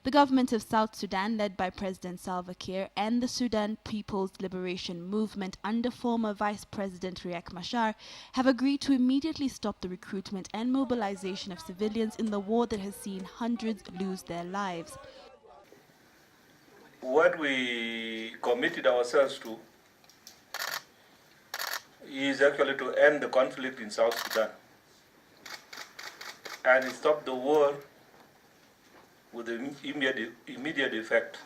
The government of South Sudan, led by President Salva Kiir, and the Sudan People's Liberation Movement under former Vice President Raek Machar have agreed to immediately stop the recruitment and mobilization of civilians in the war that has seen hundreds lose their lives. What we committed ourselves to is actually to end the conflict in South Sudan and stop the war with immediate effect.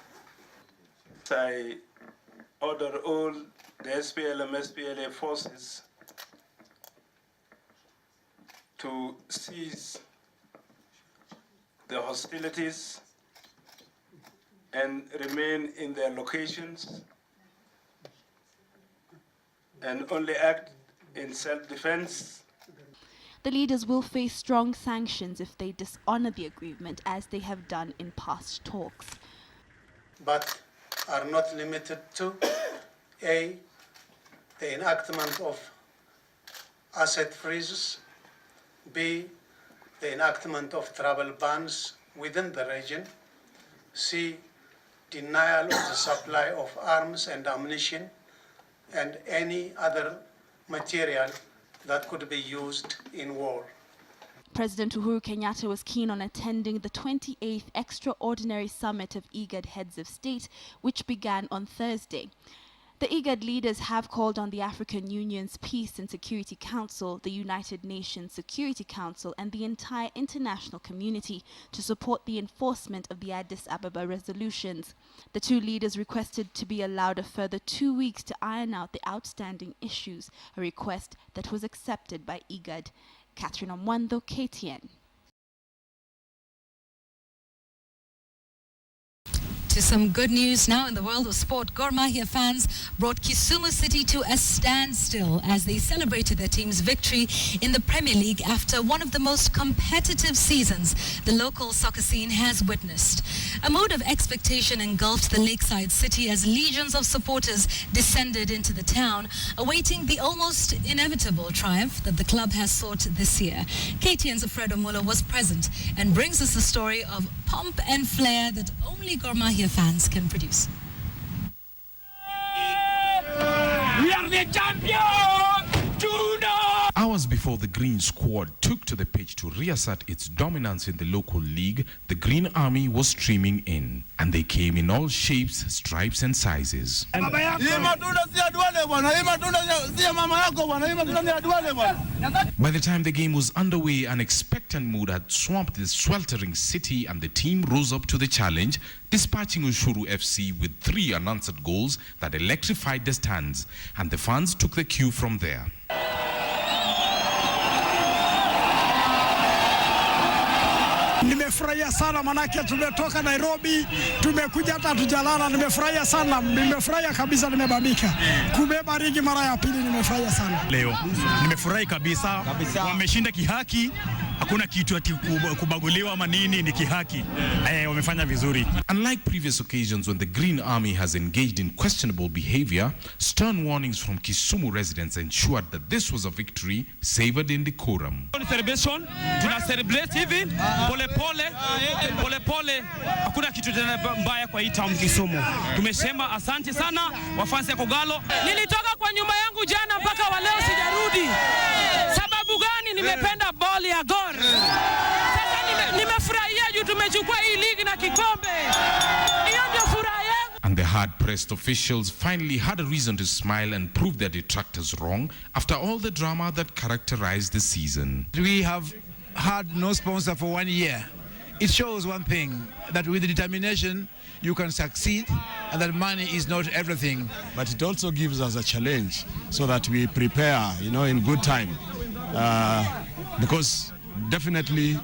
I order all the SPLM, SPLA forces to cease the hostilities and remain in their locations and only act in self-defense. The leaders will face strong sanctions if they dishonor the agreement, as they have done in past talks. But are not limited to A, the enactment of asset freezes, B, the enactment of travel bans within the region, C, denial of the supply of arms and ammunition and any other material that could be used in war. President Uhuru Kenyatta was keen on attending the 28th Extraordinary Summit of IGAD Heads of State, which began on Thursday. The IGAD leaders have called on the African Union's Peace and Security Council, the United Nations Security Council, and the entire international community to support the enforcement of the Addis Ababa resolutions. The two leaders requested to be allowed a further 2 weeks to iron out the outstanding issues, a request that was accepted by IGAD. Catherine Omwando, KTN. To some good news now in the world of sport. Gor Mahia fans brought Kisumu City to a standstill as they celebrated their team's victory in the Premier League after one of the most competitive seasons the local soccer scene has witnessed. A mood of expectation engulfed the lakeside city as legions of supporters descended into the town, awaiting the almost inevitable triumph that the club has sought this year. KTN's Alfredo Muller was present and brings us the story of pomp and flair that only Gor Mahia fans can produce. We are the champions! Juno! Hours before the Green squad took to the pitch to reassert its dominance in the local league, the Green Army was streaming in, and they came in all shapes, stripes and sizes. By the time the game was underway, an expectant mood had swamped the sweltering city, and the team rose up to the challenge, dispatching Ushuru FC with 3 unanswered goals that electrified the stands, and the fans took the cue from there. Nimefurahia sana manake tumetoka Nairobi, tumekuja hata tujalala. Nimefurahia sana, nimefurahia kabisa, nimebambika. Kubeba ligi mara ya pili, nimefurahia sana. Leo nimefurahi kabisa. Wameshinda kihaki. Hakuna kitu ati kubaguliwa ama nini, ni kihaki. Wamefanya vizuri. Unlike previous occasions when the Green Army has engaged in questionable behavior, stern warnings from Kisumu residents ensured that this was a victory savored in decorum. Celebration, tuna celebrate hivi pole pole. Hakuna kitu tena mbaya kwa hii town Kisumu. Tumesema asante sana wafansi ya Kogalo. Nilitoka kwa nyumba yangu jana mpaka wa leo sijarudi. Sababu gani? Nimependa ball ya Gor. Sasa nimefurahia juu tumechukua hii ligi na kikombe. Hiyo ndio furaha yangu. And the hard-pressed officials finally had a reason to smile and prove their detractors wrong after all the drama that characterized the season. We have had no sponsor for 1 year. It shows one thing, that with determination you can succeed, and that money is not everything. But it also gives us a challenge so that we prepare, in good time. Because definitely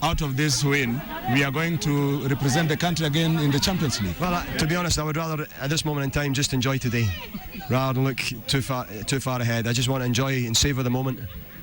out of this win, we are going to represent the country again in the Champions League. Well, to be honest, I would rather at this moment in time just enjoy today rather than look too far ahead. I just want to enjoy and savour the moment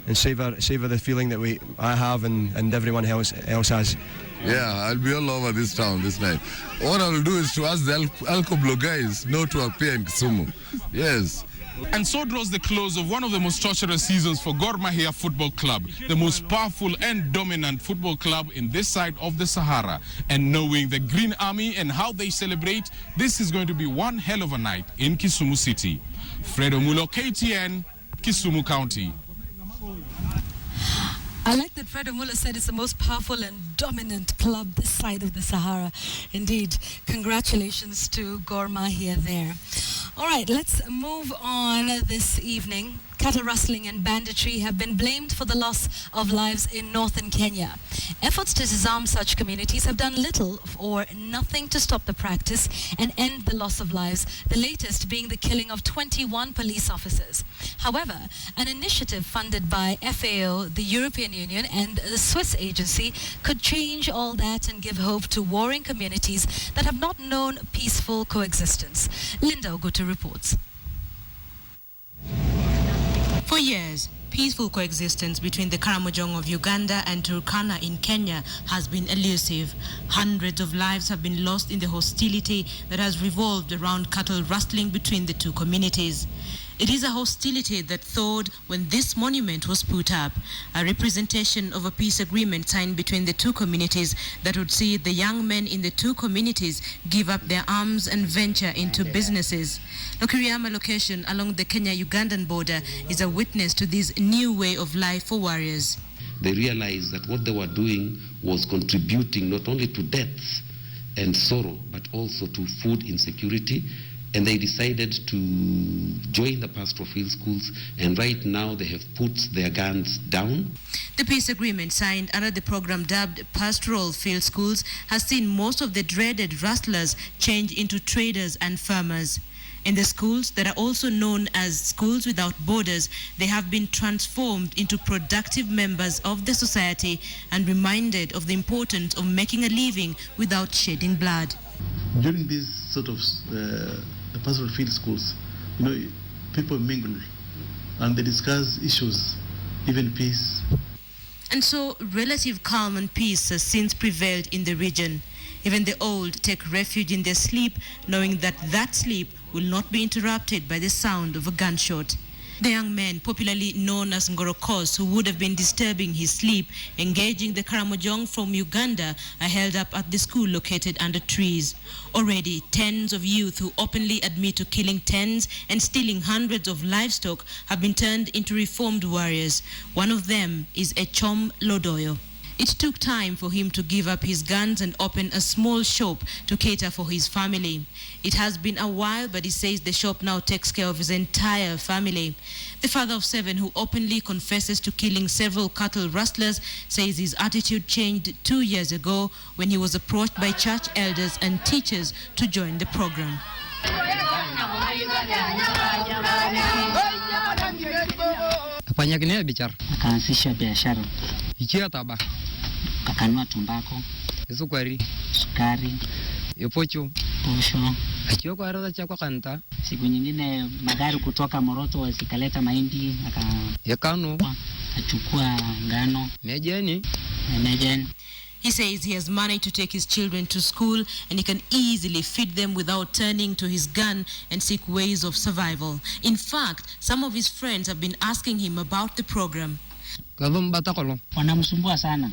and savour the feeling that I have and everyone else has. Yeah, I'll be all over this town this night. What I'll do is to ask the Alcoblo guys not to appear in Kisumu. Yes, And so draws the close of one of the most torturous seasons for Gor Mahia Football Club, the most powerful and dominant football club in this side of the Sahara. And knowing the Green Army and how they celebrate, this is going to be one hell of a night in Kisumu City. Fredo Mulo, KTN, Kisumu County. I like that Fredo Muller said it's the most powerful and dominant club this side of the Sahara. Indeed, congratulations to Gor Mahia there. All right, let's move on this evening. Cattle rustling and banditry have been blamed for the loss of lives in northern Kenya. Efforts to disarm such communities have done little or nothing to stop the practice and end the loss of lives, the latest being the killing of 21 police officers. However, an initiative funded by FAO, the European Union, and the Swiss agency could change all that and give hope to warring communities that have not known peaceful coexistence. Linda Ogutu reports. For years, peaceful coexistence between the Karamoja of Uganda and Turkana in Kenya has been elusive. Hundreds of lives have been lost in the hostility that has revolved around cattle rustling between the two communities. It is a hostility that thawed when this monument was put up, a representation of a peace agreement signed between the two communities that would see the young men in the two communities give up their arms and venture into businesses. Lokiriama location along the Kenya-Ugandan border is a witness to this new way of life for warriors. They realized that what they were doing was contributing not only to deaths and sorrow, but also to food insecurity. And they decided to join the pastoral field schools, and right now they have put their guns down. The peace agreement signed under the program dubbed Pastoral Field Schools has seen most of the dreaded rustlers change into traders and farmers. In the schools that are also known as Schools Without Borders, they have been transformed into productive members of the society and reminded of the importance of making a living without shedding blood. During these sort of the pastoral field schools, people mingle and they discuss issues, even peace. And so relative calm and peace has since prevailed in the region. Even the old take refuge in their sleep, knowing that that sleep will not be interrupted by the sound of a gunshot. The young men, popularly known as Ngorokos, who would have been disturbing his sleep, engaging the Karamojong from Uganda, are held up at the school located under trees. Already, tens of youth who openly admit to killing tens and stealing hundreds of livestock have been turned into reformed warriors. One of them is Echom Lodoyo. It took time for him to give up his guns and open a small shop to cater for his family. It has been a while, but he says the shop now takes care of his entire family. The father of 7, who openly confesses to killing several cattle rustlers, says his attitude changed 2 years ago when he was approached by church elders and teachers to join the program. Afanya biashara. Akaanzisha biashara. Ikia taba. Akanunua tumbako. Sukari. Posho. Akiwa kwa roda cha kwa kanta. Siku nyingine magari kutoka Moroto zikaleta mahindi yakano. Achukua ngano. Mejeni. He says he has money to take his children to school and he can easily feed them without turning to his gun and seek ways of survival. In fact, some of his friends have been asking him about the program. Wanamsumbua sana.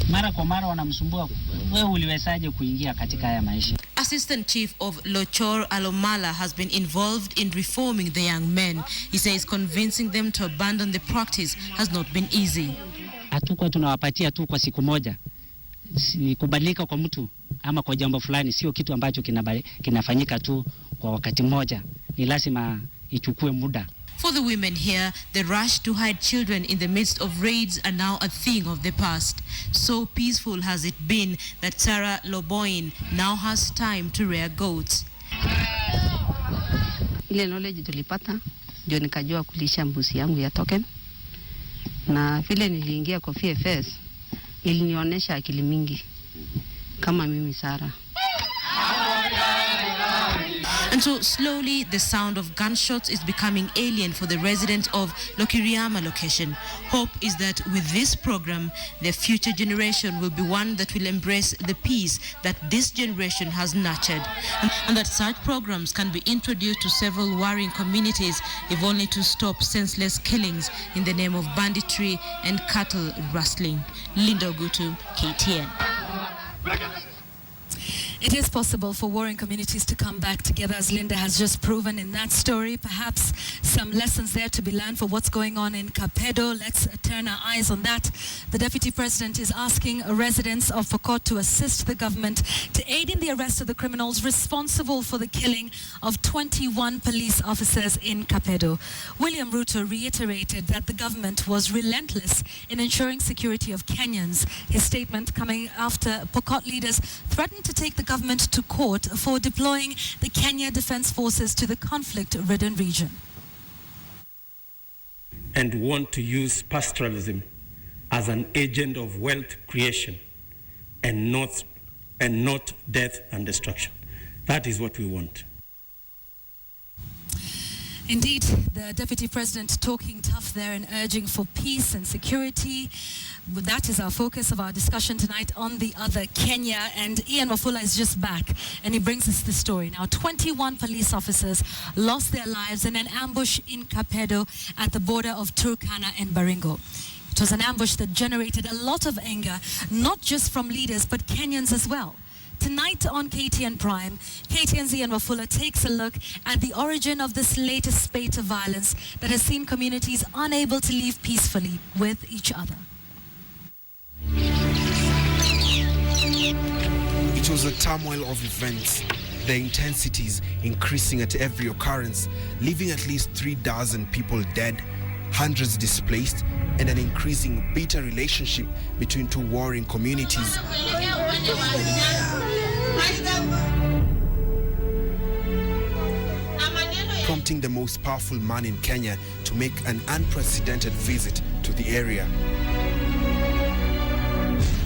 Mara kwa mara wanamsumbua. Wewe uliwezaje kuingia katika haya maisha? Assistant Chief of Lochor Alomala has been involved in reforming the young men. He says convincing them to abandon the practice has not been easy. Hatuko tunawapatia tu kwa siku moja. Kubadilika kwa mtu ama kwa jambo fulani sio kitu ambacho kinafanyika tu kwa wakati mmoja. Ni lazima ichukue muda. For the women here, the rush to hide children in the midst of raids are now a thing of the past. So peaceful has it been that Sarah Loboin now has time to rear goats. Ile knowledge tulipata ndio nikajua kulisha mbuzi yangu ya token. Na vile niliingia kwa FFS ilinionyesha akili mingi kama mimi Sarah. And so slowly the sound of gunshots is becoming alien for the residents of Lokiriama location. Hope is that with this program, the future generation will be one that will embrace the peace that this generation has nurtured, and that such programs can be introduced to several warring communities, if only to stop senseless killings in the name of banditry and cattle rustling. Linda Ogutu, KTN. It is possible for warring communities to come back together, as Linda has just proven in that story. Perhaps some lessons there to be learned for what's going on in Kapedo. Let's turn our eyes on that. The Deputy President is asking residents of Pokot to assist the government to aid in the arrest of the criminals responsible for the killing of 21 police officers in Kapedo. William Ruto reiterated that the government was relentless in ensuring security of Kenyans. His statement coming after Pokot leaders threatened to take the government to court for deploying the Kenya Defence Forces to the conflict-ridden region. And want to use pastoralism as an agent of wealth creation and not death and destruction. That is what we want. Indeed, the Deputy President talking tough there and urging for peace and security. But that is our focus of our discussion tonight on the other Kenya. And Ian Wafula is just back and he brings us the story. Now, 21 police officers lost their lives in an ambush in Kapedo at the border of Turkana and Baringo. It was an ambush that generated a lot of anger, not just from leaders, but Kenyans as well. Tonight on KTN Prime, KTN's Ian Wafula takes a look at the origin of this latest spate of violence that has seen communities unable to live peacefully with each other. It was a turmoil of events, the intensities increasing at every occurrence, leaving at least 3 dozen people dead, hundreds displaced, and an increasing bitter relationship between two warring communities. Prompting the most powerful man in Kenya to make an unprecedented visit to the area.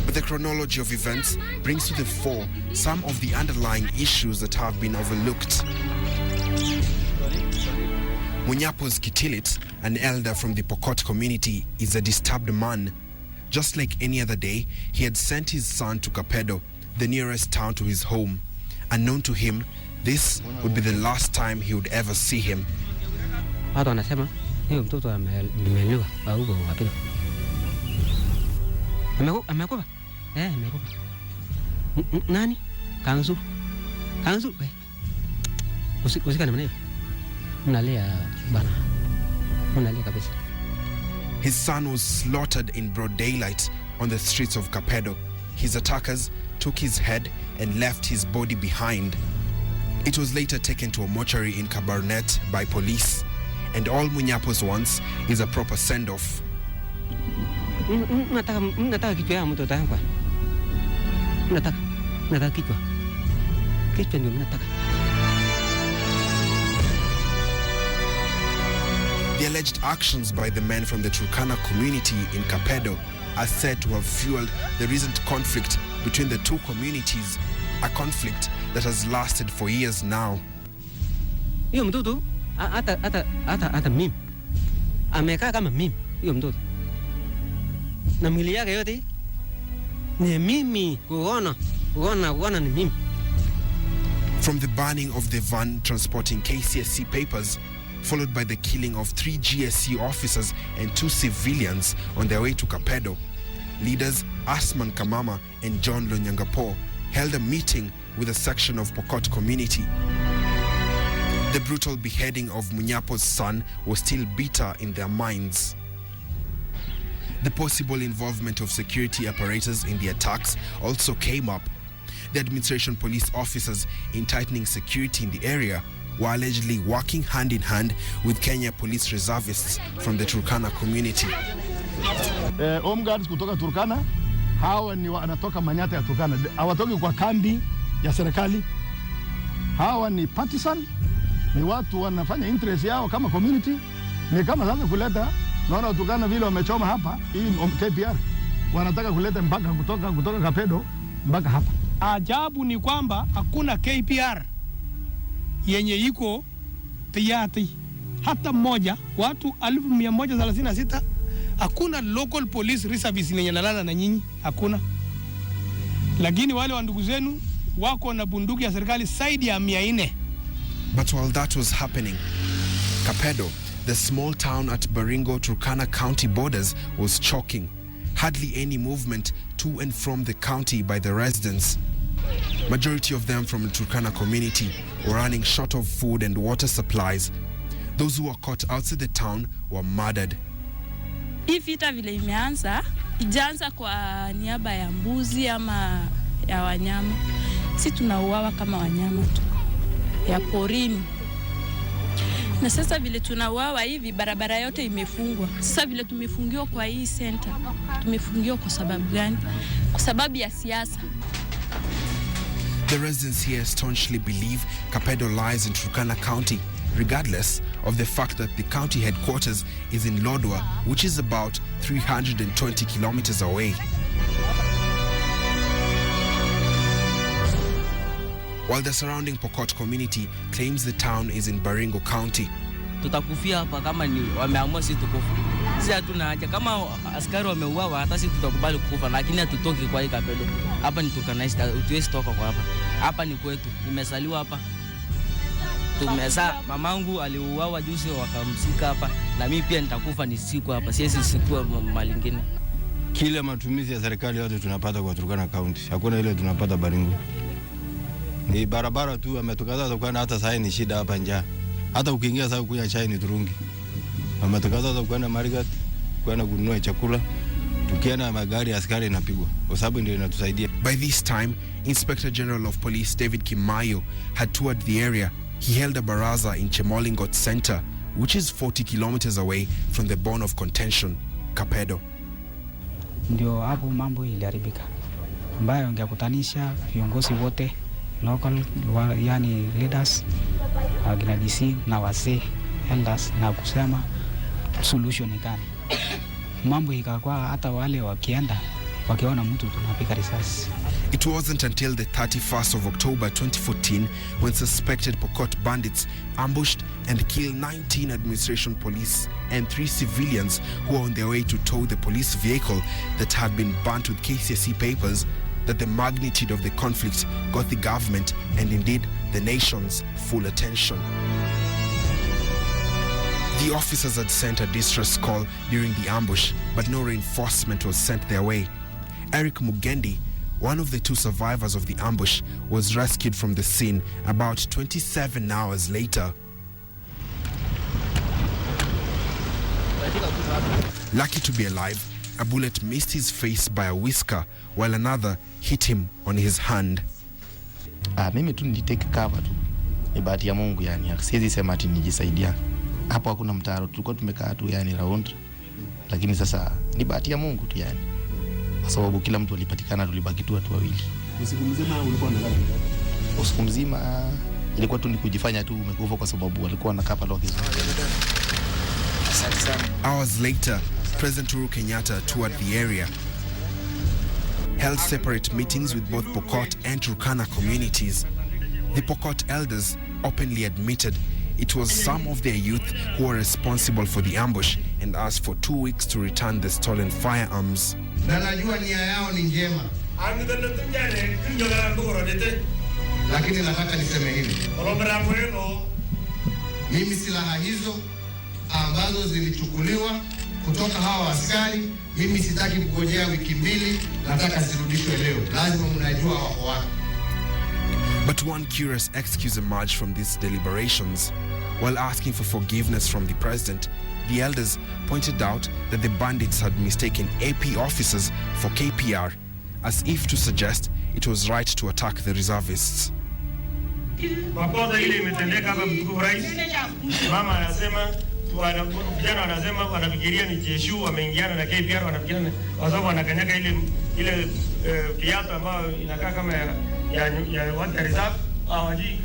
But the chronology of events brings to the fore some of the underlying issues that have been overlooked. Munyapos Kitilit, an elder from the Pokot community, is a disturbed man. Just like any other day, he had sent his son to Kapedo, the nearest town to his home. Unknown to him, this would be the last time he would ever see him. Watu wanasema huyo mtoto ameliwa huko Kapedo. Amekufa? Amekufa. Nani? Kanzu. Usika namna hiyo. Mnalia bana. Mnalia kabisa. His son was slaughtered in broad daylight on the streets of Kapedo. His attackers took his head and left his body behind. It was later taken to a mortuary in Kabarnet by police, and all Munyapos wants is a proper send-off. Nataka kichwa ya mtoto wangu. Nataka kichwa. Kichwa ndio nataka. The alleged actions by the men from the Turkana community in Kapedo are said to have fueled the recent conflict between the two communities, a conflict that has lasted for years now. Hiyo mtoto hata mimi amekaa kama mimi hiyo mtoto na mwili yake yote ni mimi kuona ni mimi. From the burning of the van transporting KCSE papers, followed by the killing of 3 GSC officers and 2 civilians on their way to Kapedo, leaders Asman Kamama and John Lonyangapo held a meeting with a section of Pokot community. The brutal beheading of Munyapo's son was still bitter in their minds. The possible involvement of security apparatus in the attacks also came up. The administration police officers in tightening security in the area were allegedly working hand in hand with Kenya police reservists from the Turkana community. Home guards kutoka Turkana, hawa ni wanatoka Manyata ya Turkana, hawatoki kwa kambi ya serikali. Hawa ni partisan, ni watu wanafanya interest yao kama community. Ni kama sasa kuleta, naona Turkana vile wamechoma hapa, hii KPR, wanataka kuleta mpaka kutoka Kapedo mpaka hapa. Ajabu ni kwamba hakuna KPR yenye iko tayari hata mmoja, watu 1136, hakuna local police reservice yenye nalala na nyinyi, hakuna. Lakini wale wa ndugu zenu wako na bunduki ya serikali zaidi ya 400. But while that was happening, Kapedo, the small town at Baringo, Turkana County borders, was choking. Hardly any movement to and from the county by the residents. Majority of them from the Turkana community were running short of food and water supplies. Those who were caught outside the town were murdered. Hii vita vile imeanza, ijaanza kwa niaba ya mbuzi ama ya wanyama. Si tunauawa kama wanyama tu ya porini. Na sasa vile tunauawa hivi, barabara yote imefungwa. Sasa vile tumefungiwa kwa hii center, tumefungiwa kwa sababu gani? Kwa sababu ya siasa. The residents here staunchly believe Kapedo lies in Turkana County, regardless of the fact that the county headquarters is in Lodwar, which is about 320 kilometers away. While the surrounding Pokot community claims the town is in Baringo County. Tutakufia hapa kama ni wameamua sisi tukufu. Sisi hatuna haja kama askari wameuawa, hata sisi tutakubali kufa, lakini hatutoki kwa hii Kapedo. Hapa ni Turkana, tuwezi toka kwa hapa. Hapa ni kwetu. Nimesaliwa hapa. Tumeza mamangu aliuawa juzi wakamsika hapa, na mimi pia nitakufa ni siku hapa. Siwezi sikua malingine. Kile matumizi ya serikali yote tunapata kwa Turkana County. Hakuna ile tunapata Baringo. Ni barabara tu ametukaza Turkana, hata sasa ni shida hapa njaa. Hata ukiingia sasa kunywa chai ni turungi. Ametukaza Turkana Marigat kwenda kununua chakula. Tukiana magari ya askari inapigwa kwa sababu ndio inatusaidia. By this time, Inspector General of Police David Kimayio had toured the area. He held a baraza in Chemolingot Center, which is 40 kilometers away from the bone of contention, Kapedo. Ndio hapo mambo iliharibika, ambayo ingekutanisha viongozi wote local, yani leaders, akina DC na wazee elders, na kusema solution ni gani. Mambo ikakuwa hata wale wakienda wakiona mtu tunapiga risasi. It wasn't until the 31st of October 2014 when suspected Pokot bandits ambushed and killed 19 administration police and 3 civilians who were on their way to tow the police vehicle that had been burnt with KCSE papers that the magnitude of the conflict got the government and indeed the nation's full attention. The officers had sent a distress call during the ambush, but no reinforcement was sent their way. Raek Machar, one of the 2 survivors of the ambush, was rescued from the scene about 27 hours later. Lucky to be alive, a bullet missed his face by a whisker, while another hit him on his hand. Mimi tu nilitake cover tu. Ni bahati ya Mungu yani. Siwezi sema ati nijisaidia. Hapo hakuna mtaro. Tulikuwa tumekaa tu yani round. Lakini sasa ni bahati ya Mungu tu yani. Kwa sababu kila mtu alipatikana, tulibaki tu watu wawili. Usiku mzima ulikuwa unalala? Usiku mzima ilikuwa tu ni kujifanya tu umekufa kwa sababu walikuwa wanakaa pale wakizunguka. Hours later, President Uhuru Kenyatta toured the area, held separate meetings with both Pokot and Turkana communities. The Pokot elders openly admitted it was some of their youth who were responsible for the ambush and asked for 2 weeks to return the stolen firearms. Na najua nia yao ni njema, lakini nataka niseme hivi, mimi silaha hizo ambazo zilichukuliwa kutoka hawa askari, mimi sitaki kungojea wiki 2, nataka zirudishwe leo. Lazima mnajua wako wapi. But one curious excuse emerged from these deliberations. While asking for forgiveness from the president, the elders pointed out that the bandits had mistaken AP officers for KPR, as if to suggest it was right to attack the reservists. Makosa ile imetendeka hapa mtukufu rais. Mama anasema, vijana wanasema wanafikiria ni jeshu wameingiana na KPR, wanafikiria kwa sababu wanakanyaga ile kiatu ambayo inakaa kama ya watu reserve, hawaji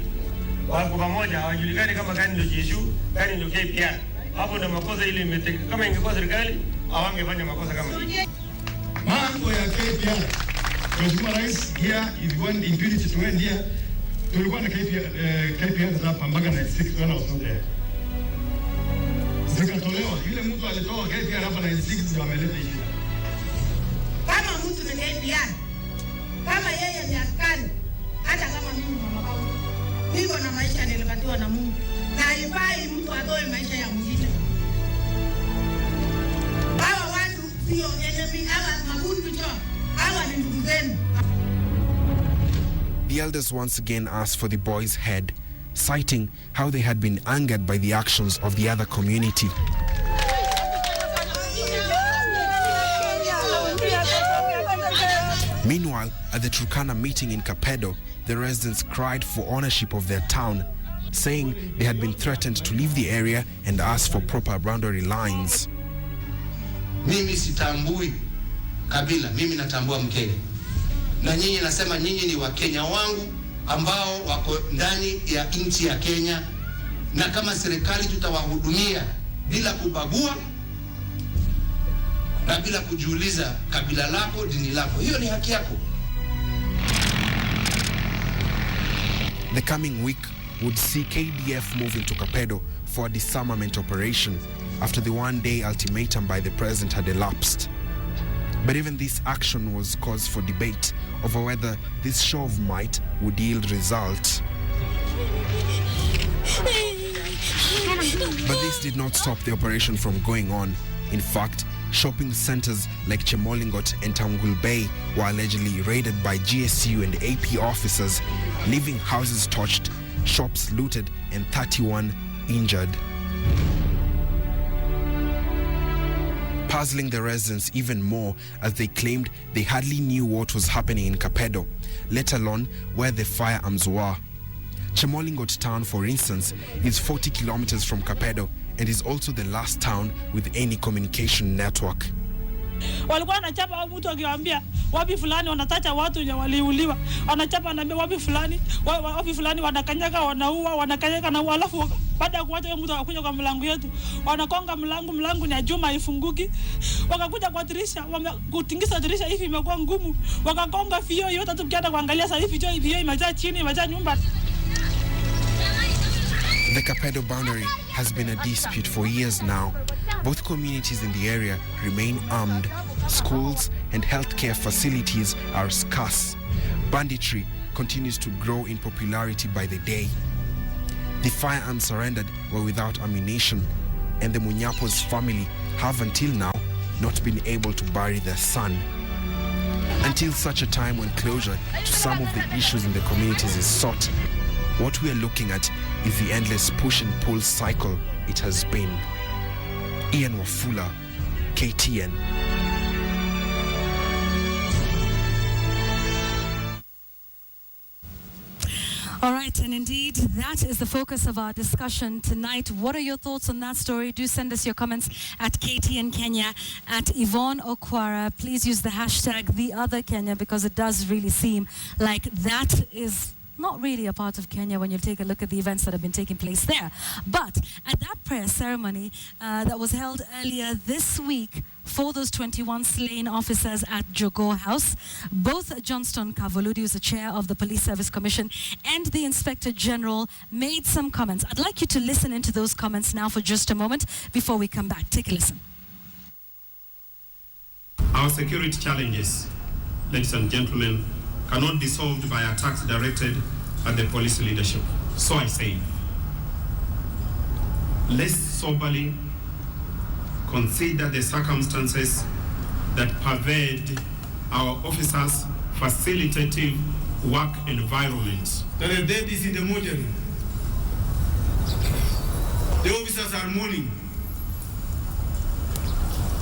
wako pamoja, hawajulikani kama gani ndio jeshu, gani ndio KPR. Hapo ndio makosa ile imetendeka. Kama ingekuwa serikali hawangefanya makosa kama hili. Mambo ya KPR, Mheshimiwa Rais, here is one impunity to end here. tulikuwa na KPN hapa mpaka 96 wana usonde. Zikatolewa. Yule mtu alitoa KPN hapa 96 ndio ameleta shida. Kama mtu ni KPN, kama yeye ni askari, hata kama mimi ni mama wangu, niko na maisha nilipatiwa na Mungu. Na haifai mtu atoe maisha ya mwingine. Hawa watu sio enemy, hawa makundi tu. Hawa ni ndugu zenu. The elders once again asked for the boy's head, citing how they had been angered by the actions of the other community. Meanwhile, at the Turkana meeting in Kapedo, the residents cried for ownership of their town, saying they had been threatened to leave the area and asked for proper boundary lines. Mimi sitambui kabila, mimi natambua Mkenya. Na nyinyi nasema nyinyi ni Wakenya wangu ambao wako ndani ya nchi ya Kenya, na kama serikali tutawahudumia bila kubagua na bila kujiuliza kabila lako, dini lako. Hiyo ni haki yako. The coming week would see KDF move into Kapedo for a disarmament operation after the one-day ultimatum by the president had elapsed. But even this action was cause for debate over whether this show of might would yield results. But this did not stop the operation from going on. In fact, shopping centers like Chemolingot and Tangul Bay were allegedly raided by GSU and AP officers, leaving houses torched, shops looted, and 31 injured. Puzzling the residents even more as they claimed they hardly knew what was happening in Kapedo, let alone where the firearms were. Chemolingot town, for instance, is 40 kilometers from Kapedo and is also the last town with any communication network. Walikuwa wanachapa mtu akiwaambia wapi fulani wanatacha watu wenye waliuliwa. Wanachapa anaambia wapi fulani wanakanyaga wanaua, wanakanyaga na alafu baada ya kuacha mtu akakuja kwa mlango yetu. Wanakonga mlango ni Juma ifunguki. Wakakuja kwa dirisha, kutingisa dirisha hivi imekuwa ngumu. Wakakonga fio yote tukienda kuangalia sasa hivi fio imejaa chini, imejaa nyumba. The Kapedo boundary has been a dispute for years now. Both communities in the area remain armed. Schools and healthcare facilities are scarce. Banditry continues to grow in popularity by the day. The firearms surrendered were without ammunition, and the Munyapo's family have until now not been able to bury their son. Until such a time when closure to some of the issues in the communities is sought, what we are looking at is the endless push and pull cycle it has been. Ian Wafula, KTN. All right, and indeed, that is the focus of our discussion tonight. What are your thoughts on that story? Do send us your comments at KTN Kenya, at Yvonne Okwara. Please use the hashtag #TheOtherKenya because it does really seem like that is not really a part of Kenya when you take a look at the events that have been taking place there. But at that prayer ceremony that was held earlier this week for those 21 slain officers at Jogoo House, both Johnston Kavuludi, who's the chair of the Police Service Commission, and the Inspector General made some comments. I'd like you to listen into those comments now for just a moment before we come back. Take a listen. Our security challenges, ladies and gentlemen, cannot be solved by attacks directed at the police leadership. So I say, let's soberly consider the circumstances that pervade our officers' facilitative work environment. The dead is in the mortuary. The officers are mourning.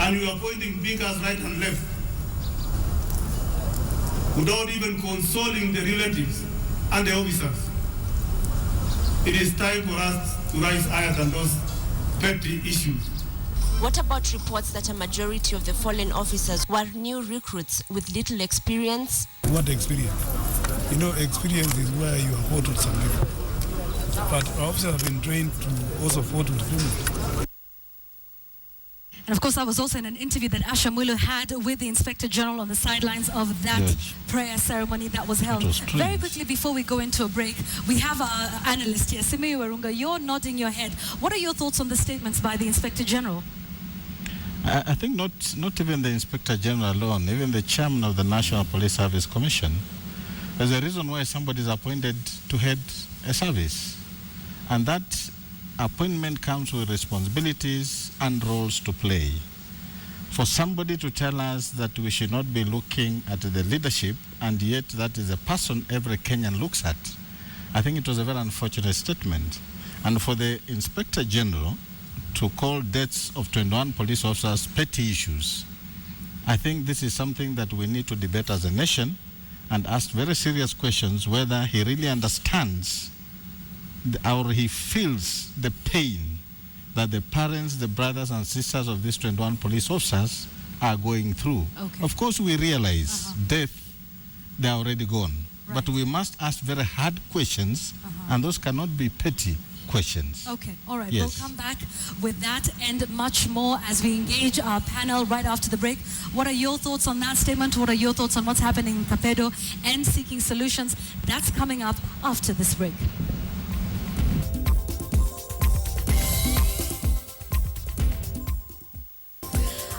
And you are pointing fingers right and left, without even consoling the relatives and the officers. It is time for us to rise higher than those petty issues. What about reports that a majority of the fallen officers were new recruits with little experience? What experience? You know, experience is where you are fought with some people. But our officers have been trained to also fight with criminals. And of course, that was also in an interview that Asha Mulu had with the Inspector General on the sidelines of that prayer ceremony that was held. Very quickly, before we go into a break, we have our analyst here, Simiyu Warunga. You're nodding your head. What are your thoughts on the statements by the Inspector General? I think not even the Inspector General alone, even the chairman of the National Police Service Commission. There's a reason why somebody is appointed to head a service. And that appointment comes with responsibilities and roles to play. For somebody to tell us that we should not be looking at the leadership, and yet that is a person every Kenyan looks at, I think it was a very unfortunate statement. And for the Inspector General to call deaths of 21 police officers petty issues, I think this is something that we need to debate as a nation and ask very serious questions whether he really understands or he feels the pain that the parents, the brothers and sisters of these 21 police officers are going through. Okay. Of course, we realize death, they are already gone. Right. But we must ask very hard questions, and those cannot be petty questions. Okay, all right. Yes. We'll come back with that and much more as we engage our panel right after the break. What are your thoughts on that statement? What are your thoughts on what's happening in Kapedo and seeking solutions? That's coming up after this break.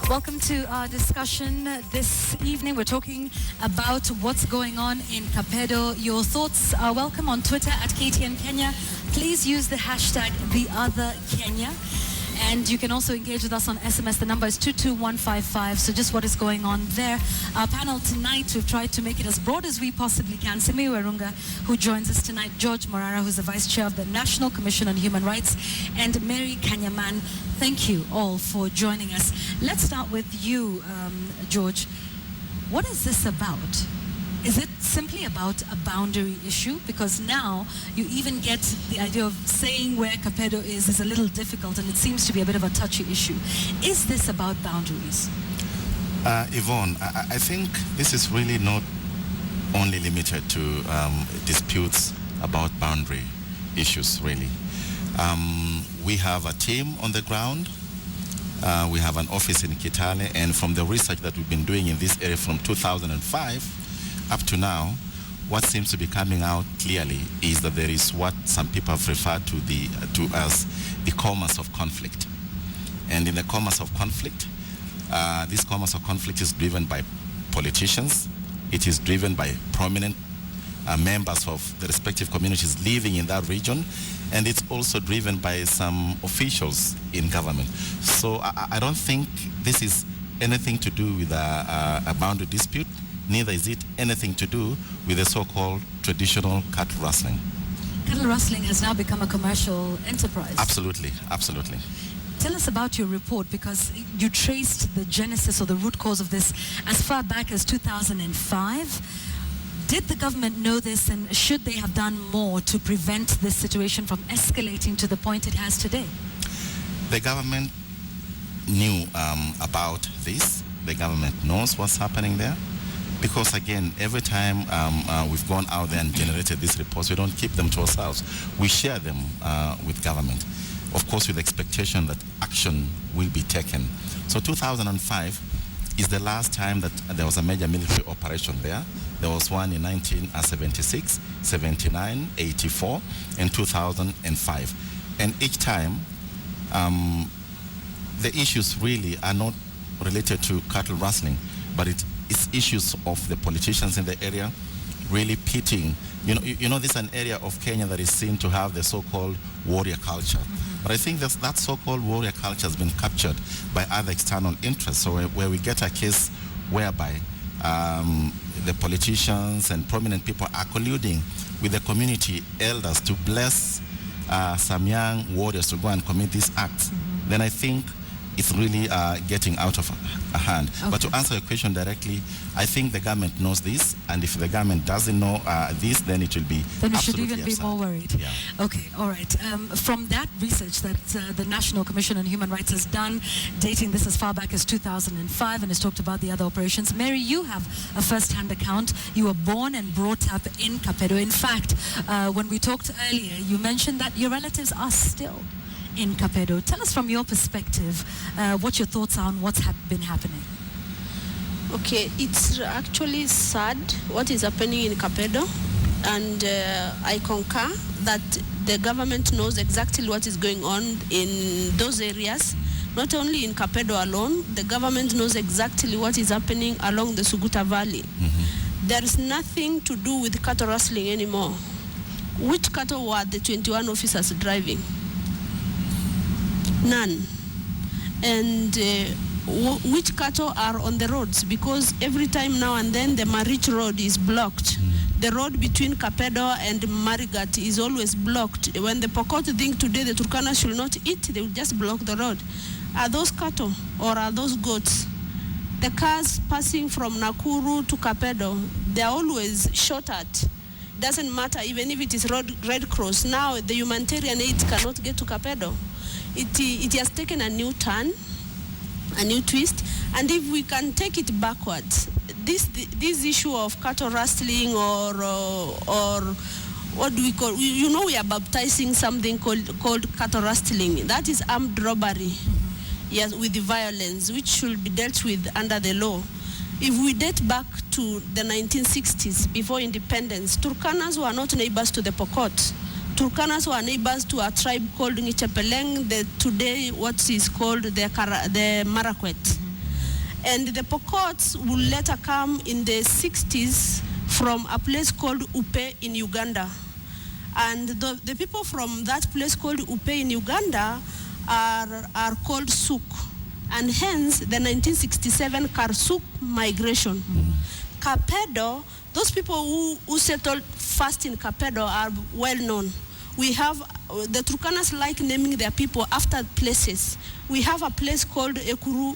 Welcome to our discussion this evening. We're talking about what's going on in Kapedo. Your thoughts are welcome on Twitter at KTN Kenya. Please use the hashtag #TheOtherKenya. And you can also engage with us on SMS. The number is 22155. So just what is going on there. Our panel tonight, we've tried to make it as broad as we possibly can. Simiyu Warunga, who joins us tonight. George Morara, who's the Vice Chair of the National Commission on Human Rights. And Mary Kanyaman. Thank you all for joining us. Let's start with you, George. What is this about? Is it simply about a boundary issue? Because now you even get the idea of saying where Kapedo is a little difficult, and it seems to be a bit of a touchy issue. Is this about boundaries? Yvonne, I think this is really not only limited to disputes about boundary issues, really. We have a team on the ground. We have an office in Kitale, and from the research that we've been doing in this area from 2005 up to now, what seems to be coming out clearly is that there is what some people have referred to as the commerce of conflict. And in the commerce of conflict, this commerce of conflict is driven by politicians. It is driven by prominent members of the respective communities living in that region, and it's also driven by some officials in government. So I don't think this is anything to do with a boundary dispute. Neither is it anything to do with the so-called traditional cattle rustling. Cattle rustling has now become a commercial enterprise. Absolutely, absolutely. Tell us about your report, because you traced the genesis or the root cause of this as far back as 2005. Did the government know this, and should they have done more to prevent this situation from escalating to the point it has today? The government knew about this. The government knows what's happening there. Because again, every time we've gone out there and generated these reports, we don't keep them to ourselves. We share them with government, of course with the expectation that action will be taken. So 2005 is the last time that there was a major military operation there. There was one in 1976, 79, 84, and 2005. And each time, the issues really are not related to cattle rustling, but it's issues of the politicians in the area really pitting. You know, this is an area of Kenya that is seen to have the so-called warrior culture. But I think that so-called warrior culture has been captured by other external interests. So where we get a case whereby the politicians and prominent people are colluding with the community elders to bless some young warriors to go and commit these acts, then I think it's really getting out of hand. Okay. But to answer your question directly, I think the government knows this, and if the government doesn't know this, then it will be then we should absolutely even be absurd. more worried. Yeah. Okay, all right. From that research that the National Commission on Human Rights has done, dating this as far back as 2005, and has talked about the other operations. Mary, you have a first-hand account. You were born and brought up in Kapedo. In fact, when we talked earlier, you mentioned that your relatives are still in Kapedo. Tell us from your perspective what your thoughts are on what's been happening. Okay, it's actually sad what is happening in Kapedo, and I concur that the government knows exactly what is going on in those areas. Not only in Kapedo alone, the government knows exactly what is happening along the Suguta Valley. There is nothing to do with cattle rustling anymore. Which cattle were the 21 officers driving? None. And which cattle are on the roads? Because every time now and then the Marich road is blocked. The road between Kapedo and Marigat is always blocked. When the Pokot think today the Turkana should not eat, they will just block the road. Are those cattle or are those goats? The cars passing from Nakuru to Kapedo, they are always shot at. Doesn't matter even if it is Red Cross. Now the humanitarian aid cannot get to Kapedo. It has taken a new turn, a new twist, and if we can take it backwards, this issue of cattle rustling or what do we call? You know, we are baptizing something called cattle rustling. That is armed robbery. Yes, with the violence, which should be dealt with under the law. If we date back to the 1960s, before independence, Turkanas were not neighbors to the Pokot. Turkanas were neighbors to a tribe called Nichepeleng, today what is called the Marakwet. And the Pokots will later come in the 60s from a place called Upe in Uganda. And the people from that place called Upe in Uganda are called Suk, and hence the 1967 Karsuk migration. Kapedo, those people who settled first in Kapedo are well known. We have, the Turkanas like naming their people after places. We have a place called Ekuru,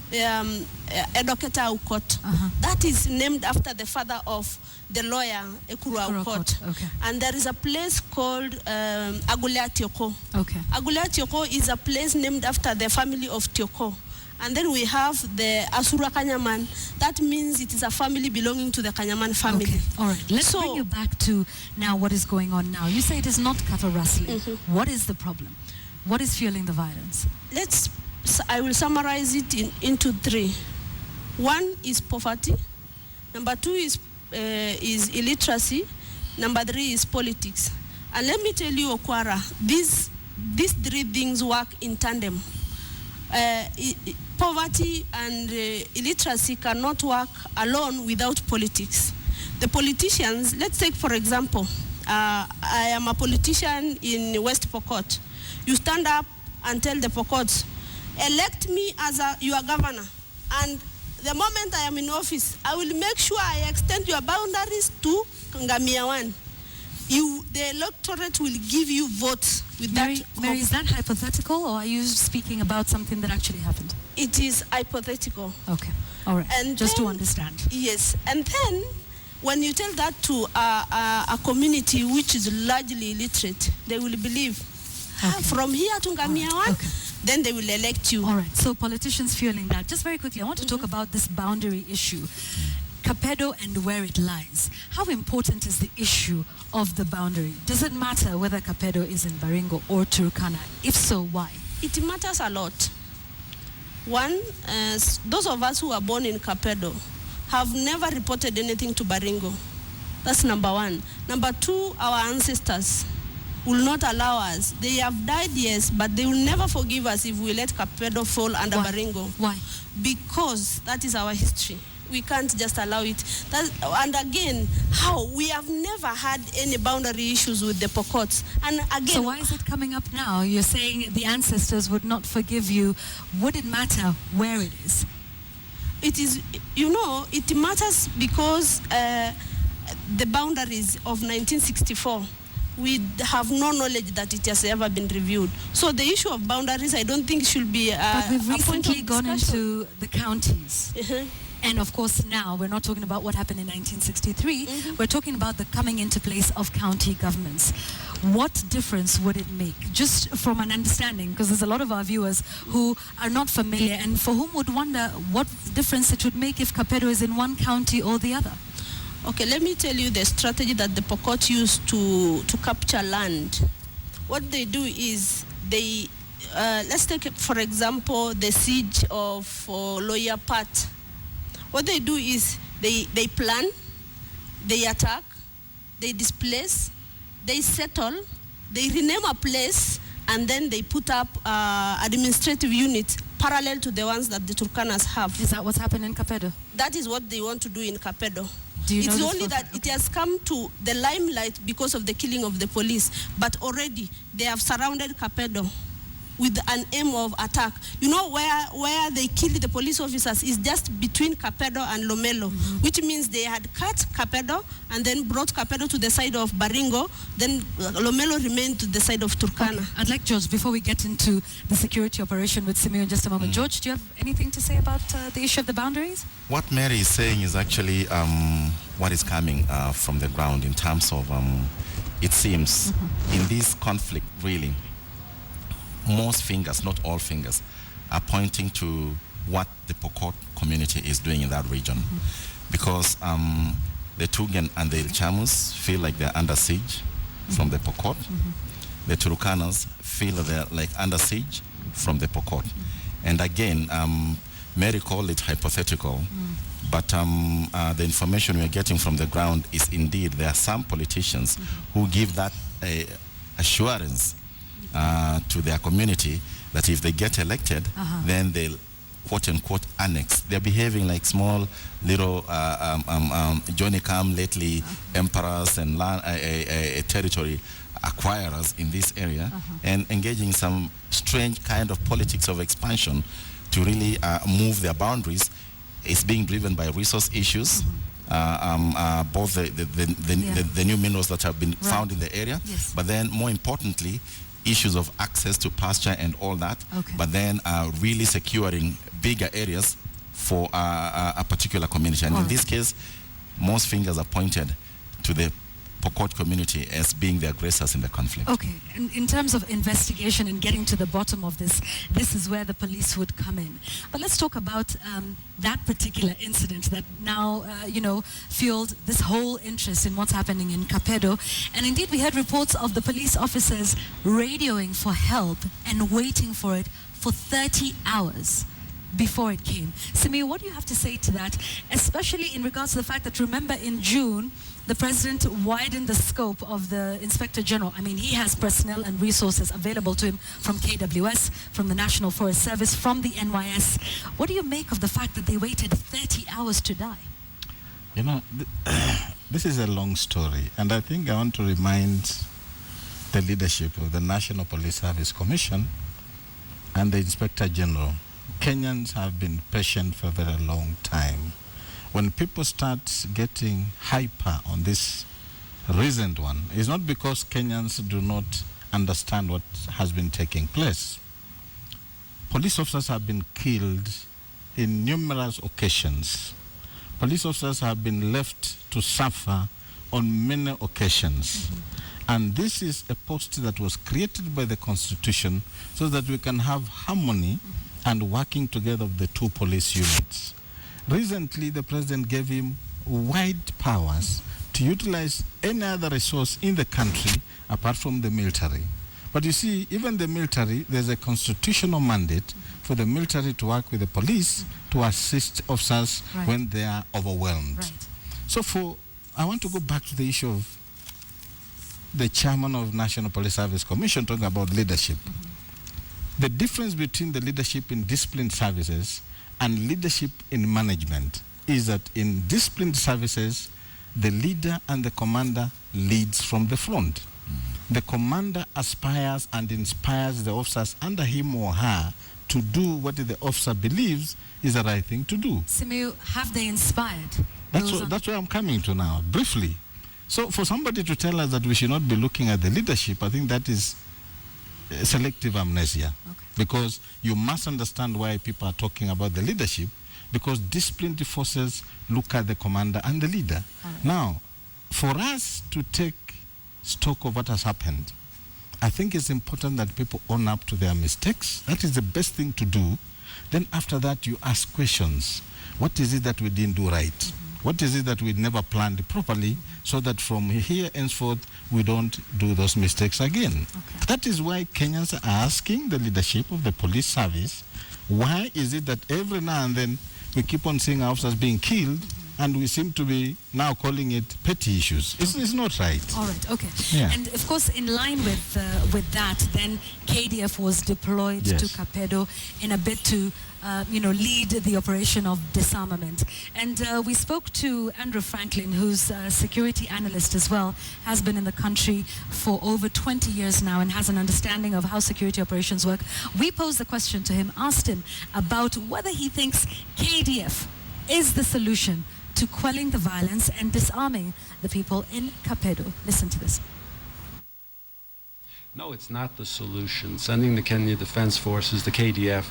Edoketa Aukot. That is named after the father of the lawyer, Ekuru Aukot. Okay. And there is a place called Agulea Tioko. Okay. Agulea Tioko is a place named after the family of Tioko. And then we have the Asura Kanyaman. That means it is a family belonging to the Kanyaman family. Okay. All right. Let's bring you back to now what is going on now. You say it is not cattle rustling. What is the problem? What is fueling the violence? I will summarize it into three. One is poverty. Number two is illiteracy. Number three is politics. And let me tell you, Okwara, these three things work in tandem. Poverty and illiteracy cannot work alone without politics. The politicians, let's take for example, I am a politician in West Pokot. You stand up and tell the Pokots, elect me as your governor, and the moment I am in office, I will make sure I extend your boundaries to Ngamia 1. The electorate will give you votes with Mary, that. Mary, is that hypothetical, or are you speaking about something that actually happened? It is hypothetical. Okay, all right, and just then, to understand. Yes, and then when you tell that to a community which is largely illiterate, they will believe, from here to Ngamia 1, then they will elect you. All right, so politicians fueling that. Just very quickly, I want to talk about this boundary issue. Kapedo and where it lies. How important is the issue of the boundary? Does it matter whether Kapedo is in Baringo or Turkana? If so, why? It matters a lot. One, those of us who are born in Kapedo have never reported anything to Baringo. That's number one. Number two, our ancestors will not allow us. They have died, yes, but they will never forgive us if we let Kapedo fall under Baringo. Why? Because that is our history. We can't just allow it. And again, how? We have never had any boundary issues with the Pokots. And again, so why is it coming up now? You're saying the ancestors would not forgive you. Would it matter where it is? It is, it matters because the boundaries of 1964, we have no knowledge that it has ever been reviewed. So the issue of boundaries, I don't think should be but we've a point recently of gone discussion. into the counties. And of course now, we're not talking about what happened in 1963, we're talking about the coming into place of county governments. What difference would it make? Just from an understanding, because there's a lot of our viewers who are not familiar and for whom would wonder what difference it would make if Kapedo is in one county or the other. Okay, let me tell you the strategy that the Pokot use to capture land. What they do is they let's take, for example, the siege of Lawyer Pat. What they do is they plan, they attack, they displace, they settle, they rename a place, and then they put up administrative units parallel to the ones that the Turkanas have. Is that what's happened in Kapedo? That is what they want to do in Kapedo. Do you know it's this only that it has come to the limelight because of the killing of the police, but already they have surrounded Kapedo with an aim of attack. You know where they killed the police officers is just between Kapedo and Lomelo, which means they had cut Kapedo and then brought Kapedo to the side of Baringo, then Lomelo remained to the side of Turkana. Okay. I'd like George, before we get into the security operation with Simeo in just a moment. George, do you have anything to say about the issue of the boundaries? What Mary is saying is actually what is coming from the ground in terms of, it seems, in this conflict, really, most fingers, not all fingers, are pointing to what the Pokot community is doing in that region. Because the Tugen and the Ilchamus feel like they're under siege from the Pokot. The Turukanas feel they're like under siege from the Pokot. And again, Mary called it hypothetical, but the information we're getting from the ground is indeed there are some politicians who give that assurance to their community that if they get elected, then they'll quote-unquote annex. They're behaving like small little Johnny Come lately emperors and territory acquirers in this area and engaging some strange kind of politics of expansion to really move their boundaries. It's being driven by resource issues, both the new minerals that have been found in the area, but then more importantly, issues of access to pasture and all that, but then really securing bigger areas for a particular community. And in this case, most fingers are pointed to the Pokot community as being the aggressors in the conflict. Okay, and in terms of investigation and getting to the bottom of this, this is where the police would come in. But let's talk about that particular incident that now, fueled this whole interest in what's happening in Kapedo. And indeed, we had reports of the police officers radioing for help and waiting for it for 30 hours before it came. Simi, what do you have to say to that, especially in regards to the fact that, remember, in June, the president widened the scope of the Inspector General. I mean, he has personnel and resources available to him from KWS, from the National Forest Service, from the NYS. What do you make of the fact that they waited 30 hours to die? You know, this is a long story, and I think I want to remind the leadership of the National Police Service Commission and the Inspector General. Kenyans have been patient for a very long time. When people start getting hyper on this recent one, it's not because Kenyans do not understand what has been taking place. Police officers have been killed in numerous occasions. Police officers have been left to suffer on many occasions. And this is a post that was created by the Constitution so that we can have harmony and working together of the two police units. Recently, the president gave him wide powers to utilize any other resource in the country apart from the military. But you see, even the military, there's a constitutional mandate for the military to work with the police to assist officers when they are overwhelmed. So I want to go back to the issue of the chairman of National Police Service Commission talking about leadership. The difference between the leadership in disciplined services and leadership in management is that in disciplined services, the leader and the commander leads from the front. The commander aspires and inspires the officers under him or her to do what the officer believes is the right thing to do. Simiyu, have they inspired? That's where I'm coming to now, briefly. So for somebody to tell us that we should not be looking at the leadership, I think that is selective amnesia. Because you must understand why people are talking about the leadership, because disciplined forces look at the commander and the leader. Now, for us to take stock of what has happened, I think it's important that people own up to their mistakes. That is the best thing to do. Then after that, you ask questions. What is it that we didn't do right? What is it that we never planned properly so that from here henceforth we don't do those mistakes again? Okay. That is why Kenyans are asking the leadership of the police service, why is it that every now and then we keep on seeing officers being killed and we seem to be now calling it petty issues? It's not right. All right, okay. Yeah. And of course, in line with that, then KDF was deployed to Kapedo in a bid to lead the operation of disarmament. And we spoke to Andrew Franklin, who's a security analyst as well, has been in the country for over 20 years now and has an understanding of how security operations work. We posed the question to him, asked him about whether he thinks KDF is the solution to quelling the violence and disarming the people in Kapedo. Listen to this. No, it's not the solution. Sending the Kenya Defense Forces, the KDF,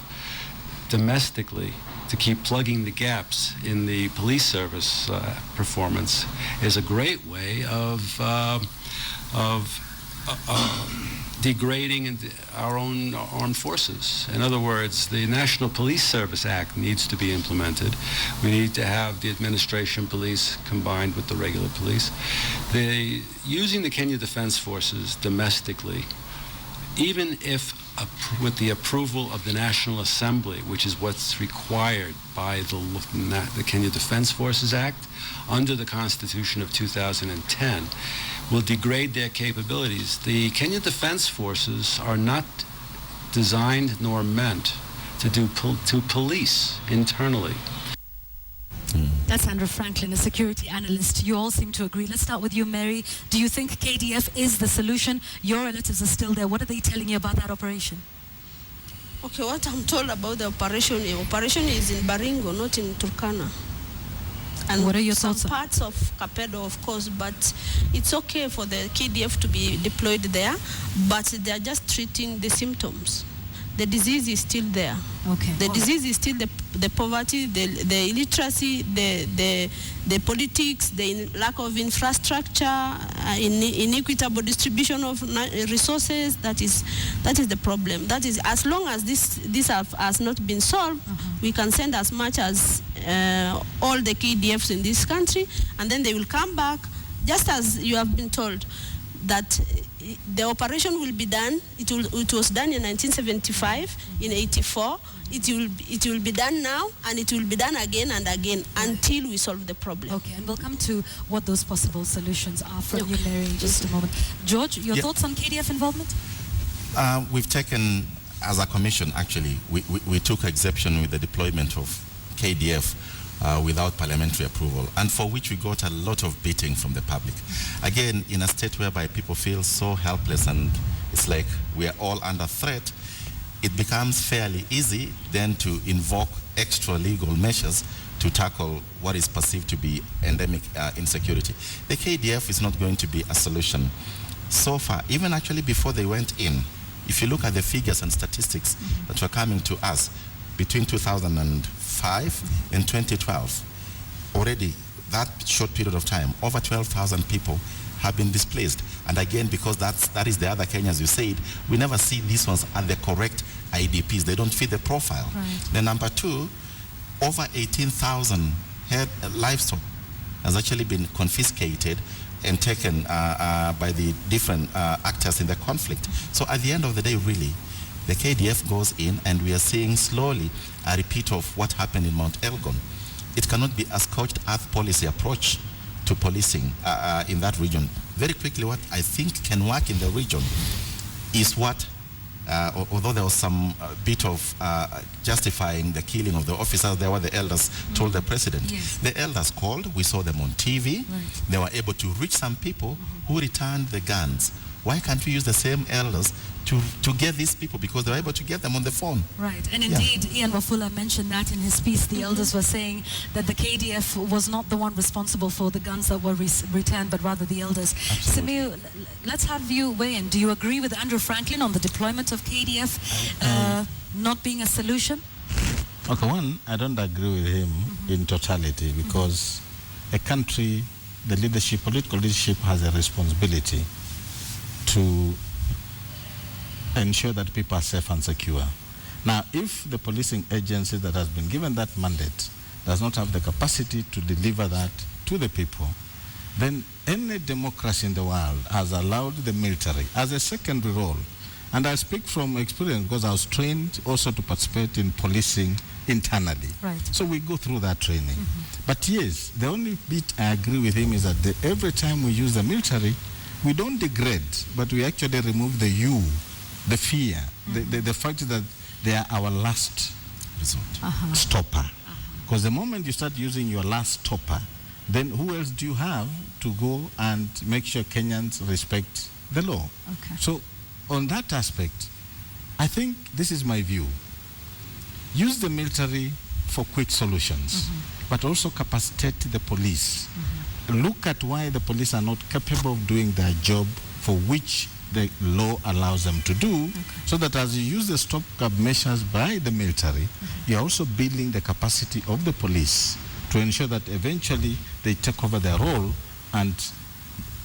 domestically to keep plugging the gaps in the police service performance is a great way of degrading our own armed forces. In other words, the National Police Service Act needs to be implemented. We need to have the administration police combined with the regular police. Using the Kenya Defense Forces domestically, even if with the approval of the National Assembly, which is what's required by the Kenya Defense Forces Act under the Constitution of 2010, will degrade their capabilities. The Kenya Defense Forces are not designed nor meant to police internally. That's Andrew Franklin, a security analyst. You all seem to agree. Let's start with you, Mary. Do you think KDF is the solution? Your relatives are still there. What are they telling you about that operation? Okay, what I'm told about the operation is in Baringo, not in Turkana. And what are your thoughts? Some parts of Kapedo, of course, but it's okay for the KDF to be deployed there, but they are just treating the symptoms. The disease is still there. Okay. The disease is still the poverty, the illiteracy, the politics, the lack of infrastructure, inequitable distribution of resources. That is the problem. That is, as long as this has not been solved, we can send as much as all the KDFs in this country, and then they will come back, just as you have been told, that the operation will be done. It was done in 1975, in 84. It will be done now, and it will be done again and again until we solve the problem. Okay, and we'll come to what those possible solutions are from you, Mary, in just a moment. George, your thoughts on KDF involvement? We've taken, as a commission, actually, we took exception with the deployment of KDF without parliamentary approval, and for which we got a lot of beating from the public. Again, in a state whereby people feel so helpless and it's like we are all under threat, it becomes fairly easy then to invoke extra legal measures to tackle what is perceived to be endemic insecurity. The KDF is not going to be a solution. So far, even actually before they went in, if you look at the figures and statistics that were coming to us between 2005 and 2012, already that short period of time, over 12,000 people have been displaced. And again, because that is the other Kenyans you said, we never see these ones at the correct IDPs. They don't fit the profile. Right. Then number two, over 18,000 livestock has actually been confiscated and taken by the different actors in the conflict. So at the end of the day, really, the KDF goes in and we are seeing slowly a repeat of what happened in Mount Elgon. It cannot be a scorched earth policy approach to policing in that region. Very quickly, what I think can work in the region is what, although there was some bit of justifying the killing of the officers, there were the elders told the president. Yes. The elders called, we saw them on TV. Right. They were able to reach some people who returned the guns. Why can't we use the same elders to get these people? Because they were able to get them on the phone. Right, and indeed, Ian Wafula mentioned that in his piece. The elders were saying that the KDF was not the one responsible for the guns that were returned, but rather the elders. Samir, let's have you weigh in. Do you agree with Andrew Franklin on the deployment of KDF not being a solution? Okay, one, I don't agree with him in totality, because a country, the leadership, political leadership has a responsibility to ensure that people are safe and secure. Now, if the policing agency that has been given that mandate does not have the capacity to deliver that to the people, then any democracy in the world has allowed the military as a secondary role. And I speak from experience because I was trained also to participate in policing internally. Right. So we go through that training. But yes, the only bit I agree with him is that every time we use the military, we don't degrade, but we actually remove the the fear, the fact that they are our last resort, stopper. Because the moment you start using your last stopper, then who else do you have to go and make sure Kenyans respect the law? Okay. So on that aspect, I think this is my view. Use the military for quick solutions, but also capacitate the police. Look at why the police are not capable of doing their job for which the law allows them to do, so that as you use the stopgap measures by the military, you're also building the capacity of the police to ensure that eventually they take over their role and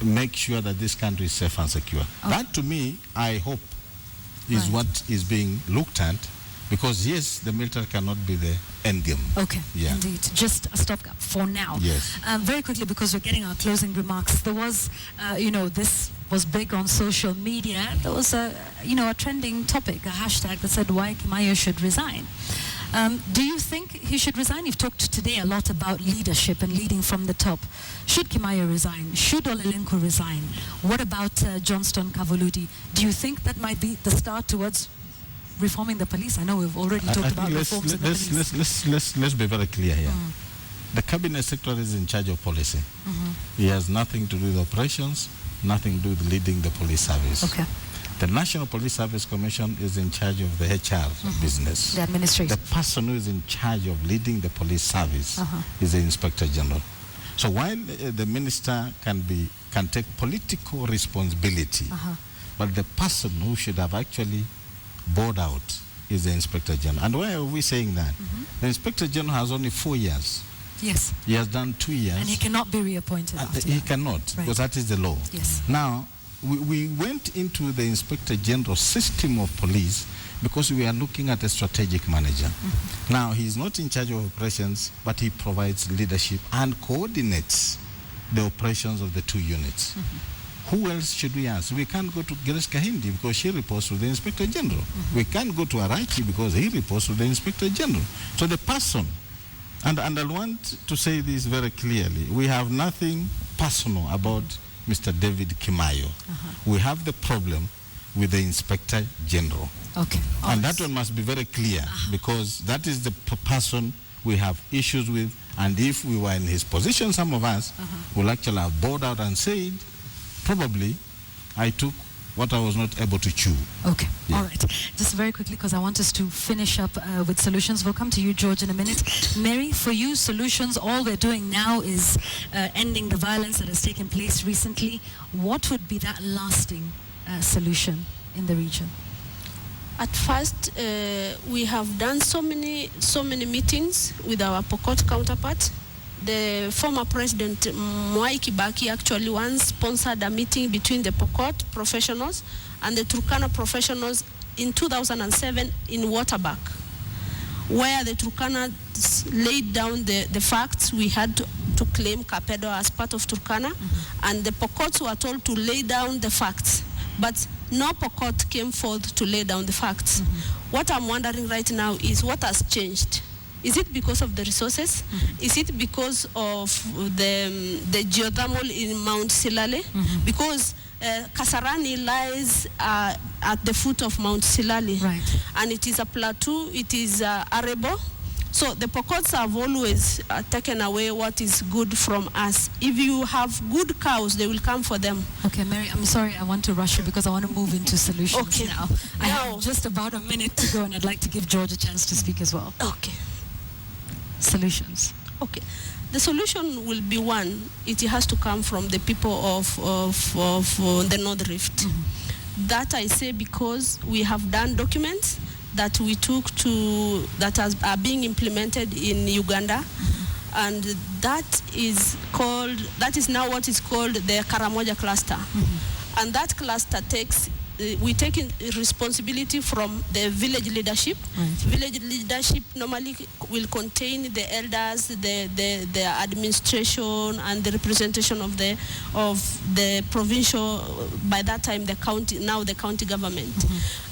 make sure that this country is safe and secure. That, to me, I hope, is what is being looked at, because yes, the military cannot be the end game. Okay, yeah. Indeed. Just a stopgap for now. Yes. Very quickly, because we're getting our closing remarks, there was, this was big on social media. There was a trending topic, a hashtag that said why Kimayio should resign. Do you think he should resign? You've talked today a lot about leadership and leading from the top. Should Kimayio resign? Should Olelenku resign? What about Johnston Kavuludi? Do you think that might be the start towards reforming the police? I know we've already talked about reforms in the police. Let's be very clear here. The cabinet secretary is in charge of policy. He has nothing to do with operations, nothing to do with leading the police service. Okay. The National Police Service Commission is in charge of the HR business. The administration. The person who is in charge of leading the police service is the Inspector General. So while the minister can take political responsibility, but the person who should have actually bored out is the Inspector General. And why are we saying that? The Inspector General has only 4 years. Yes. He has done 2 years. And he cannot be reappointed after He that. cannot, because that is the law. Yes. Now, we went into the Inspector General system of police because we are looking at a strategic manager. Now, he is not in charge of operations, but he provides leadership and coordinates the operations of the 2 units. Who else should we ask? We can't go to Grace Kahindi because she reports to the Inspector General. We can't go to Arachi because he reports to the Inspector General. So the person, and I want to say this very clearly, we have nothing personal about Mr. David Kimayio. We have the problem with the Inspector General. Okay. And that one must be very clear, because that is the person we have issues with, and if we were in his position, some of us will actually have bored out and said, probably I took what I was not able to chew. Okay, Yeah. all right. Just very quickly, because I want us to finish up with solutions. We'll come to you, George, in a minute. Mary, for you, solutions, all we're doing now is ending the violence that has taken place recently. What would be that lasting solution in the region? At first, we have done so many meetings with our Pokot counterpart. The former president Mwai Kibaki actually once sponsored a meeting between the Pokot professionals and the Turkana professionals in 2007 in Waterback, where the Turkana laid down the facts. We had to claim Kapedo as part of Turkana, and the Pokots were told to lay down the facts. But no Pokot came forth to lay down the facts. What I'm wondering right now is what has changed. Is it because of the resources? Is it because of the geothermal in Mount Silale? Because Kasarani lies at the foot of Mount Silale. Right. And it is a plateau, it is arable. So the Pokots have always taken away what is good from us. If you have good cows, they will come for them. Okay, Mary, I'm sorry, I want to rush you because I want to move into solutions now. I have just about a minute to go, and I'd like to give George a chance to speak as well. Okay. Solutions. Okay. The solution will be one, it has to come from the people of the North Rift. That I say because we have done documents that we took to, that are being implemented in Uganda. And that is now what is called the Karamoja cluster. And that cluster takes we take responsibility from the village leadership. Right. Village leadership normally will contain the elders, the administration, and the representation of the provincial. By that time, the county government.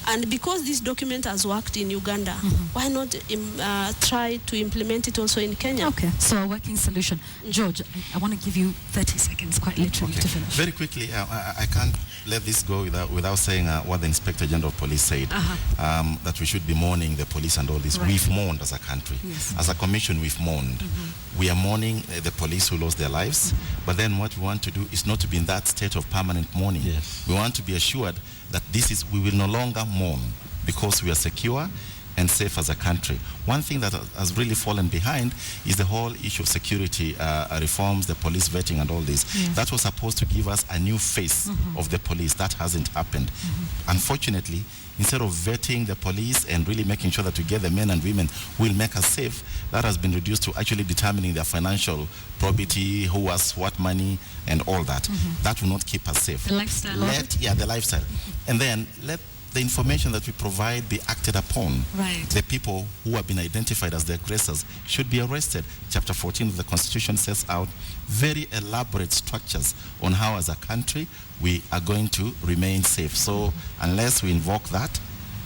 And because this document has worked in Uganda, why not try to implement it also in Kenya? Okay, so a working solution. George, I want to give you 30 seconds, quite literally, to finish. Very quickly, I can't let this go without saying what the Inspector General of Police said, that we should be mourning the police and all this. Right. We've mourned as a country. Yes. As a commission, we've mourned. We are mourning the police who lost their lives, but then what we want to do is not to be in that state of permanent mourning. Yes. We want to be assured that we will no longer mourn because we are secure and safe as a country. One thing that has really fallen behind is the whole issue of security reforms, the police vetting and all this. Yes. That was supposed to give us a new face of the police. That hasn't happened. Unfortunately, instead of vetting the police and really making sure that we get the men and women who will make us safe, that has been reduced to actually determining their financial probity, who has what money, and all that. That will not keep us safe. The lifestyle of it? The lifestyle. And then let the information that we provide be acted upon. Right. The people who have been identified as the aggressors should be arrested. Chapter 14 of the Constitution sets out very elaborate structures on how, as a country, we are going to remain safe. So unless we invoke that,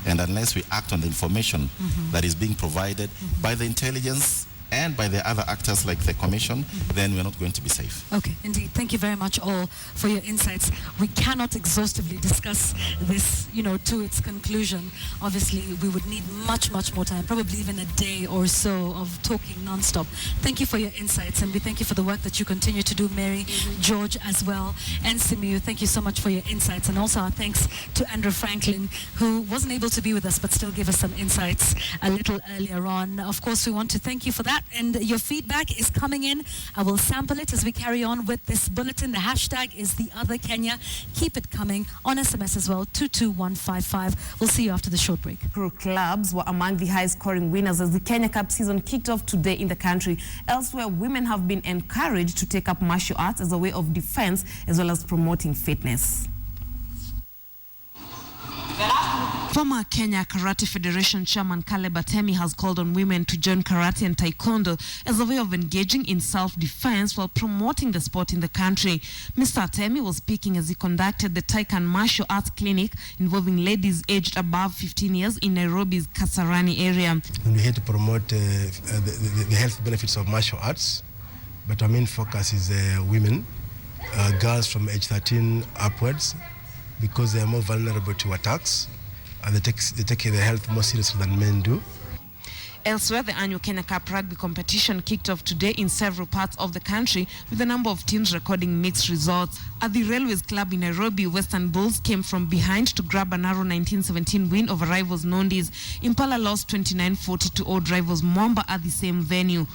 and unless we act on the information that is being provided by the intelligence and by the other actors like the Commission, then we're not going to be safe. Okay, indeed. Thank you very much all for your insights. We cannot exhaustively discuss this, to its conclusion. Obviously, we would need much, much more time, probably even a day or so of talking nonstop. Thank you for your insights, and we thank you for the work that you continue to do, Mary, George as well, and Simiyu. Thank you so much for your insights, and also our thanks to Andrew Franklin, who wasn't able to be with us, but still gave us some insights a little earlier on. Of course, we want to thank you for that. And your feedback is coming in. I will sample it as we carry on with this bulletin. The hashtag is #TheOtherKenya. Keep it coming on SMS as well, 22155. We'll see you after the short break. Clubs were among the high-scoring winners as the Kenya Cup season kicked off today in the country. Elsewhere, women have been encouraged to take up martial arts as a way of defense as well as promoting fitness. Former Kenya Karate Federation Chairman Caleb Atemi has called on women to join karate and taekwondo as a way of engaging in self-defense while promoting the sport in the country. Mr. Atemi was speaking as he conducted the Taikan Martial Arts Clinic involving ladies aged above 15 years in Nairobi's Kasarani area. And we're here to promote the health benefits of martial arts, but our main focus is women, girls from age 13 upwards, because they are more vulnerable to attacks, and they take their health more seriously than men do. Elsewhere, the annual Kenya Cup rugby competition kicked off today in several parts of the country, with a number of teams recording mixed results. At the Railways Club in Nairobi, Western Bulls came from behind to grab a narrow 1917 win over rivals Nondis. Impala lost 29-40 to old rivals Mwamba at the same venue.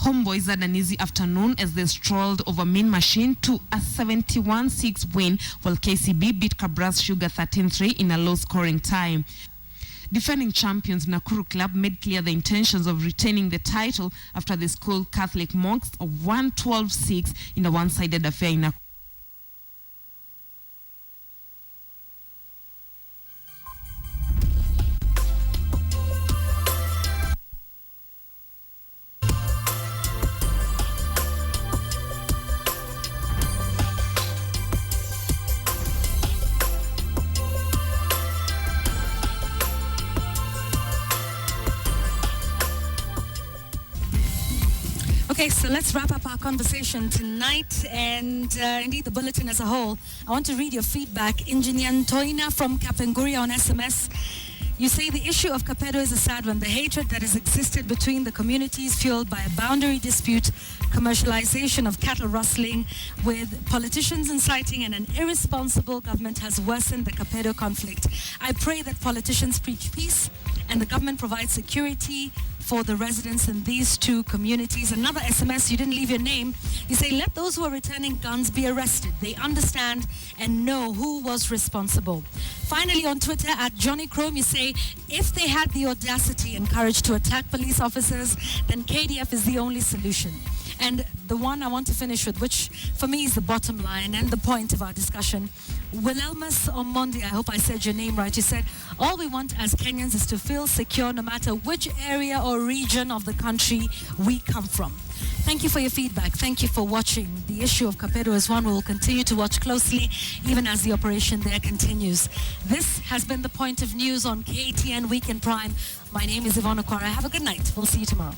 Homeboys had an easy afternoon as they strolled over Mean Machine to a 71-6 win, while KCB beat Kabras Sugar 13-3 in a low-scoring tie. Defending champions Nakuru Club made clear the intentions of retaining the title after they schooled Catholic Monks of 112-6 in a one-sided affair in Nakuru. Okay, so let's wrap up our conversation tonight and indeed the bulletin as a whole. I want to read your feedback. Engineer Ntoina from Kapenguria on SMS. You say the issue of Kapedo is a sad one. The hatred that has existed between the communities fueled by a boundary dispute, commercialization of cattle rustling, with politicians inciting and an irresponsible government has worsened the Kapedo conflict. I pray that politicians preach peace and the government provides security for the residents in these two communities. Another SMS, you didn't leave your name. You say, let those who are returning guns be arrested. They understand and know who was responsible. Finally, on Twitter, at Johnny Chrome, you say, if they had the audacity and courage to attack police officers, then KDF is the only solution. And the one I want to finish with, which for me is the bottom line and the point of our discussion, Wilhelmus Omondi, I hope I said your name right, he said, all we want as Kenyans is to feel secure no matter which area or region of the country we come from. Thank you for your feedback. Thank you for watching. The issue of Kapedo is one we will continue to watch closely even as the operation there continues. This has been The Point of News on KTN Week in Prime. My name is Yvonne Okwara. Have a good night. We'll see you tomorrow.